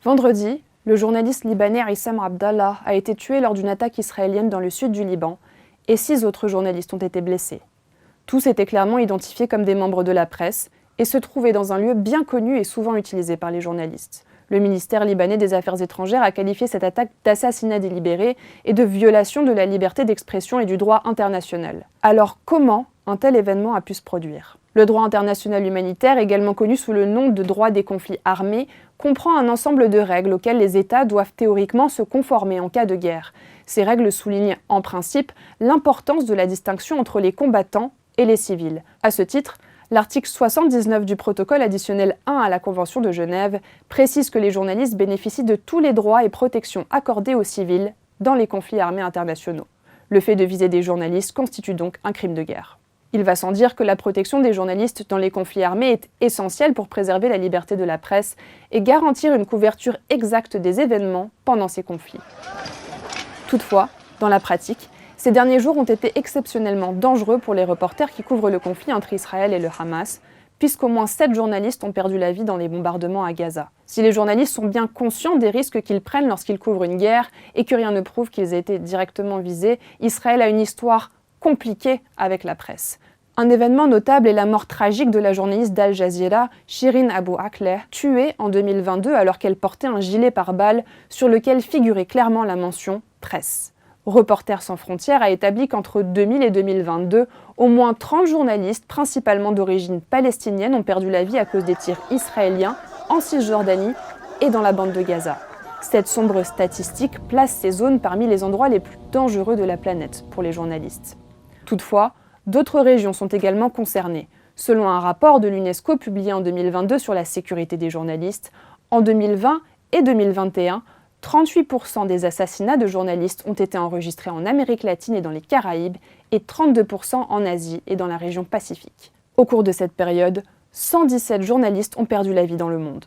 Vendredi, le journaliste libanais Issam Abdallah a été tué lors d'une attaque israélienne dans le sud du Liban et 6 autres journalistes ont été blessés. Tous étaient clairement identifiés comme des membres de la presse et se trouvaient dans un lieu bien connu et souvent utilisé par les journalistes. Le ministère libanais des Affaires étrangères a qualifié cette attaque d'assassinat délibéré et de violation de la liberté d'expression et du droit international. Alors comment un tel événement a pu se produire ? Le droit international humanitaire, également connu sous le nom de droit des conflits armés, comprend un ensemble de règles auxquelles les États doivent théoriquement se conformer en cas de guerre. Ces règles soulignent en principe l'importance de la distinction entre les combattants et les civils. À ce titre, l'article 79 du protocole additionnel 1 à la Convention de Genève précise que les journalistes bénéficient de tous les droits et protections accordés aux civils dans les conflits armés internationaux. Le fait de viser des journalistes constitue donc un crime de guerre. Il va sans dire que la protection des journalistes dans les conflits armés est essentielle pour préserver la liberté de la presse et garantir une couverture exacte des événements pendant ces conflits. Toutefois, dans la pratique, ces derniers jours ont été exceptionnellement dangereux pour les reporters qui couvrent le conflit entre Israël et le Hamas, puisqu'au moins 7 journalistes ont perdu la vie dans les bombardements à Gaza. Si les journalistes sont bien conscients des risques qu'ils prennent lorsqu'ils couvrent une guerre et que rien ne prouve qu'ils aient été directement visés, Israël a une histoire compliquée avec la presse. Un événement notable est la mort tragique de la journaliste d'Al Jazeera, Shirin Abu Akleh, tuée en 2022 alors qu'elle portait un gilet pare-balles sur lequel figurait clairement la mention « presse ». Reporters sans frontières a établi qu'entre 2000 et 2022, au moins 30 journalistes, principalement d'origine palestinienne, ont perdu la vie à cause des tirs israéliens en Cisjordanie et dans la bande de Gaza. Cette sombre statistique place ces zones parmi les endroits les plus dangereux de la planète pour les journalistes. Toutefois, d'autres régions sont également concernées. Selon un rapport de l'UNESCO publié en 2022 sur la sécurité des journalistes, en 2020 et 2021, 38% des assassinats de journalistes ont été enregistrés en Amérique latine et dans les Caraïbes et 32% en Asie et dans la région Pacifique. Au cours de cette période, 117 journalistes ont perdu la vie dans le monde.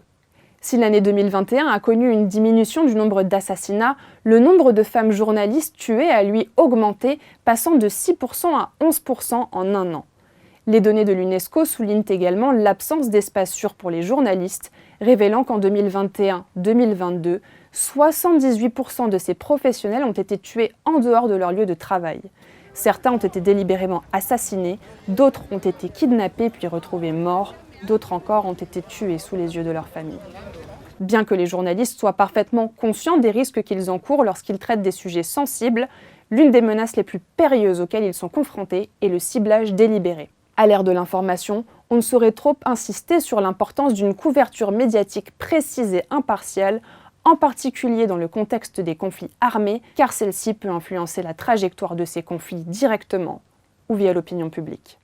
Si l'année 2021 a connu une diminution du nombre d'assassinats, le nombre de femmes journalistes tuées a lui augmenté, passant de 6% à 11% en un an. Les données de l'UNESCO soulignent également l'absence d'espace sûr pour les journalistes, révélant qu'en 2021-2022, 78% de ces professionnels ont été tués en dehors de leur lieu de travail. Certains ont été délibérément assassinés, d'autres ont été kidnappés puis retrouvés morts, d'autres encore ont été tués sous les yeux de leur famille. Bien que les journalistes soient parfaitement conscients des risques qu'ils encourent lorsqu'ils traitent des sujets sensibles, l'une des menaces les plus périlleuses auxquelles ils sont confrontés est le ciblage délibéré. À l'ère de l'information, on ne saurait trop insister sur l'importance d'une couverture médiatique précise et impartiale, en particulier dans le contexte des conflits armés, car celle-ci peut influencer la trajectoire de ces conflits directement ou via l'opinion publique.